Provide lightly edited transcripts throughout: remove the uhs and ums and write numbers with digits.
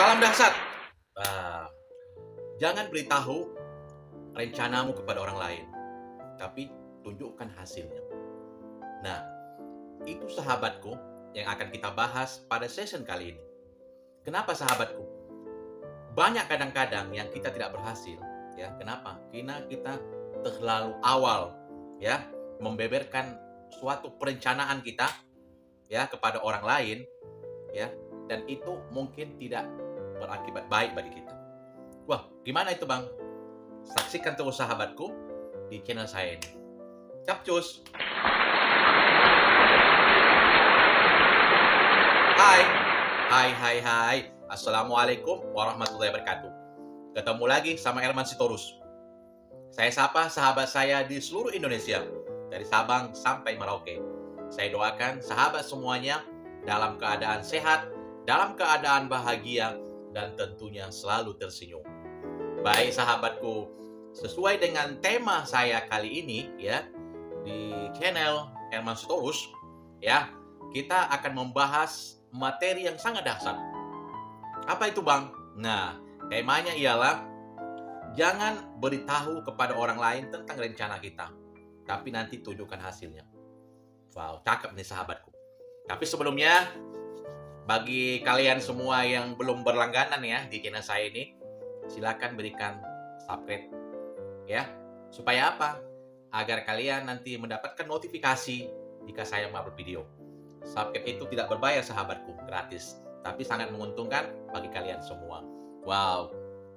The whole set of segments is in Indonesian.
Salam dahsyat. Ah, jangan beritahu rencanamu kepada orang lain, tapi tunjukkan hasilnya. Nah, itu sahabatku yang akan kita bahas pada session kali ini. Kenapa sahabatku? Banyak kadang-kadang yang kita tidak berhasil, ya. Kenapa? Karena kita terlalu awal, ya, membeberkan suatu perencanaan kita, ya, kepada orang lain, ya, dan itu mungkin tidak berakibat baik bagi kita. Wah, gimana itu bang? Saksikan terus sahabatku di channel saya ini. Capcus. Hai. Assalamualaikum warahmatullahi wabarakatuh. Ketemu lagi sama Herman Sitorus. Saya sapa sahabat saya di seluruh Indonesia, dari Sabang sampai Merauke. Saya doakan sahabat semuanya dalam keadaan sehat, dalam keadaan bahagia, dan tentunya selalu tersenyum. Baik sahabatku, sesuai dengan tema saya kali ini ya di channel Herman Sitorus ya, kita akan membahas materi yang sangat dahsyat. Apa itu bang? Nah, temanya ialah jangan beritahu kepada orang lain tentang rencana kita, tapi nanti tunjukkan hasilnya. Wow, cakep nih sahabatku. Tapi sebelumnya, bagi kalian semua yang belum berlangganan ya di channel saya ini, silakan berikan subscribe ya. Supaya apa? Agar kalian nanti mendapatkan notifikasi jika saya upload video. Subscribe itu tidak berbayar sahabatku, gratis. Tapi sangat menguntungkan bagi kalian semua. Wow.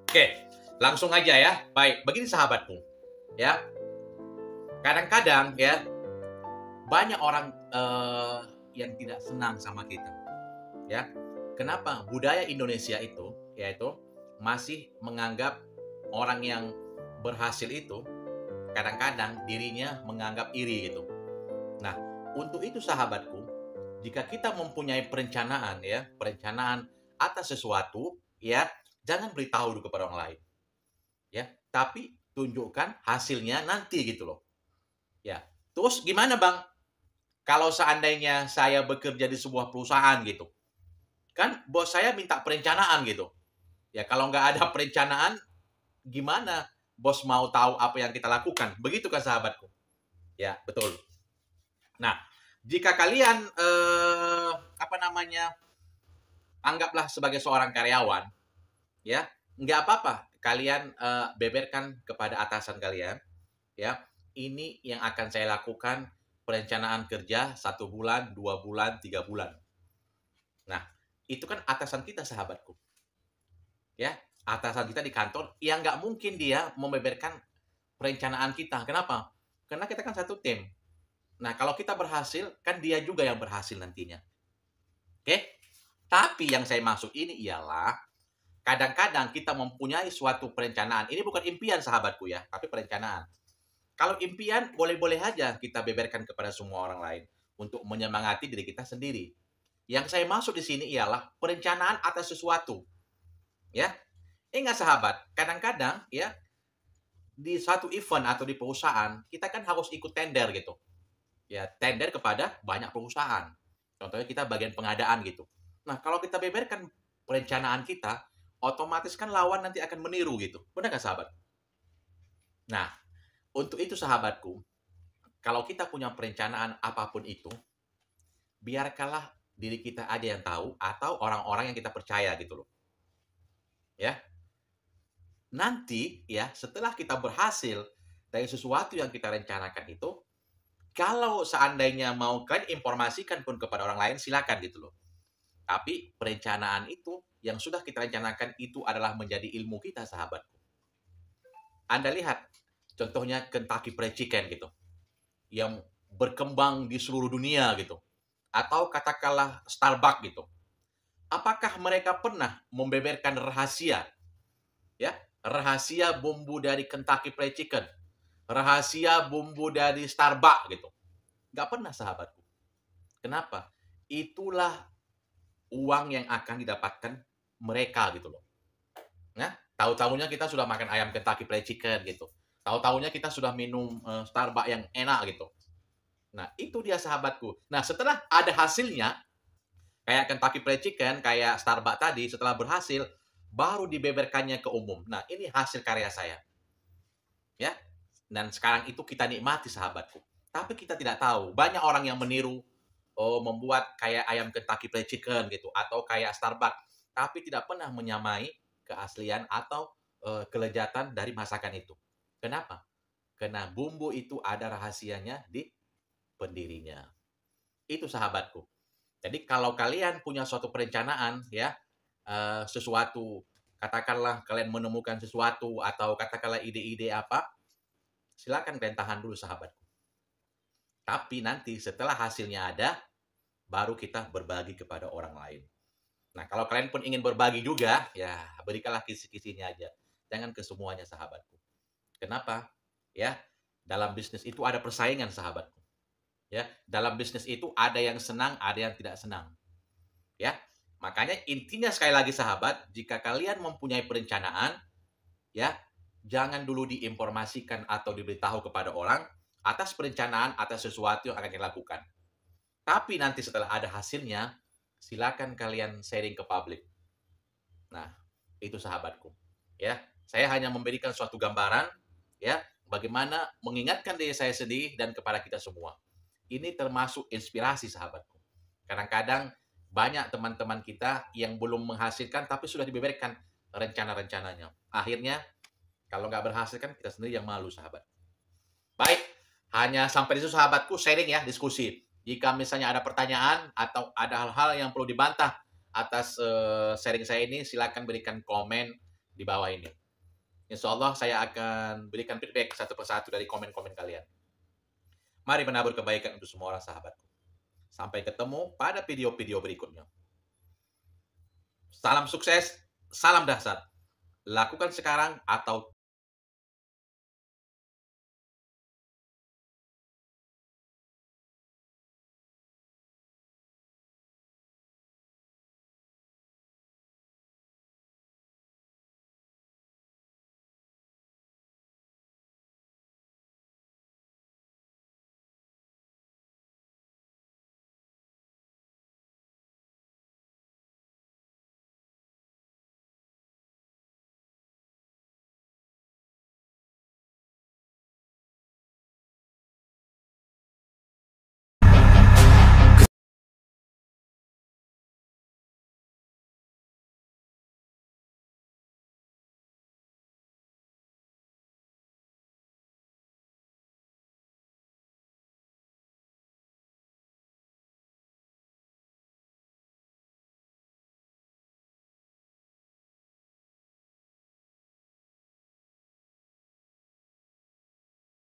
Oke, langsung aja ya. Baik, begini sahabatku. Ya. Kadang-kadang ya banyak orang yang tidak senang sama kita. Ya. Kenapa? Budaya Indonesia itu yaitu masih menganggap orang yang berhasil itu kadang-kadang dirinya menganggap iri gitu. Nah, untuk itu sahabatku, jika kita mempunyai perencanaan ya, perencanaan atas sesuatu ya, jangan beritahu dulu kepada orang lain. Ya, tapi tunjukkan hasilnya nanti gitu loh. Ya. Terus gimana, Bang? Kalau seandainya saya bekerja di sebuah perusahaan gitu. Kan bos saya minta perencanaan gitu. Ya, kalau nggak ada perencanaan, gimana bos mau tahu apa yang kita lakukan? Begitu kan sahabatku? Ya, betul. Nah, jika kalian anggaplah sebagai seorang karyawan, ya, nggak apa-apa kalian beberkan kepada atasan kalian, ya, ini yang akan saya lakukan perencanaan kerja 1 bulan, 2 bulan, 3 bulan. Nah, itu kan atasan kita sahabatku, ya, atasan kita di kantor, yang nggak mungkin dia membeberkan perencanaan kita. Kenapa? Karena kita kan satu tim. Nah, kalau kita berhasil, kan dia juga yang berhasil nantinya. Oke? Tapi yang saya maksud ini ialah, kadang-kadang kita mempunyai suatu perencanaan. Ini bukan impian sahabatku ya, tapi perencanaan. Kalau impian, boleh-boleh aja kita beberkan kepada semua orang lain untuk menyemangati diri kita sendiri. Yang saya maksud di sini ialah perencanaan atas sesuatu. Ya, ingat sahabat, kadang-kadang ya di satu event atau di perusahaan, kita kan harus ikut tender gitu. Ya, tender kepada banyak perusahaan. Contohnya kita bagian pengadaan gitu. Nah, kalau kita beberkan perencanaan kita, otomatis kan lawan nanti akan meniru gitu. Benar kan sahabat? Nah, untuk itu sahabatku, kalau kita punya perencanaan apapun itu, biarkanlah diri kita aja yang tahu atau orang-orang yang kita percaya gitu loh. Ya. Nanti ya, setelah kita berhasil dari sesuatu yang kita rencanakan itu, kalau seandainya mau kalian informasikan pun kepada orang lain, silakan gitu loh. Tapi perencanaan itu yang sudah kita rencanakan itu adalah menjadi ilmu kita sahabatku. Anda lihat contohnya Kentucky Fried Chicken gitu, yang berkembang di seluruh dunia gitu. Atau katakanlah Starbucks gitu. Apakah mereka pernah membeberkan rahasia? Ya, rahasia bumbu dari Kentucky Fried Chicken. Rahasia bumbu dari Starbucks gitu. Nggak pernah sahabatku. Kenapa? Itulah uang yang akan didapatkan mereka gitu loh. Nah, tahu-tahunya kita sudah makan ayam Kentucky Fried Chicken gitu. Tahu-tahunya kita sudah minum Starbucks yang enak gitu. Nah, itu dia sahabatku. Nah, setelah ada hasilnya, kayak Kentucky Fried Chicken, kayak Starbucks tadi, setelah berhasil, baru dibeberkannya ke umum. Nah, ini hasil karya saya. Ya, dan sekarang itu kita nikmati sahabatku. Tapi kita tidak tahu, banyak orang yang meniru, membuat kayak ayam Kentucky Fried Chicken gitu, atau kayak Starbucks, tapi tidak pernah menyamai keaslian atau kelezatan dari masakan itu. Kenapa? Karena bumbu itu ada rahasianya di pendirinya. Itu sahabatku. Jadi kalau kalian punya suatu perencanaan ya, sesuatu, katakanlah kalian menemukan sesuatu atau katakanlah ide-ide apa, silakan kalian tahan dulu sahabatku. Tapi nanti setelah hasilnya ada, baru kita berbagi kepada orang lain. Nah, kalau kalian pun ingin berbagi juga, ya berikanlah kisi-kisinya aja. Jangan ke semuanya sahabatku. Kenapa? Ya, dalam bisnis itu ada persaingan sahabatku. Ya, dalam bisnis itu ada yang senang, ada yang tidak senang. Ya, makanya intinya sekali lagi sahabat, jika kalian mempunyai perencanaan, ya, jangan dulu diinformasikan atau diberitahu kepada orang atas perencanaan atas sesuatu yang akan dilakukan. Tapi nanti setelah ada hasilnya, silakan kalian sharing ke publik. Nah, itu sahabatku. Ya, saya hanya memberikan suatu gambaran, ya, bagaimana mengingatkan diri saya sendiri dan kepada kita semua. Ini termasuk inspirasi sahabatku. Kadang-kadang banyak teman-teman kita yang belum menghasilkan tapi sudah dibeberkan rencana-rencananya. Akhirnya kalau nggak berhasil kan kita sendiri yang malu sahabat. Baik, hanya sampai di situ sahabatku, sharing ya, diskusi. Jika misalnya ada pertanyaan atau ada hal-hal yang perlu dibantah atas sharing saya ini, silakan berikan komen di bawah ini. Insya Allah saya akan berikan feedback satu persatu dari komen-komen kalian. Mari menabur kebaikan untuk semua orang sahabatku. Sampai ketemu pada video-video berikutnya. Salam sukses, salam dahsyat. Lakukan sekarang atau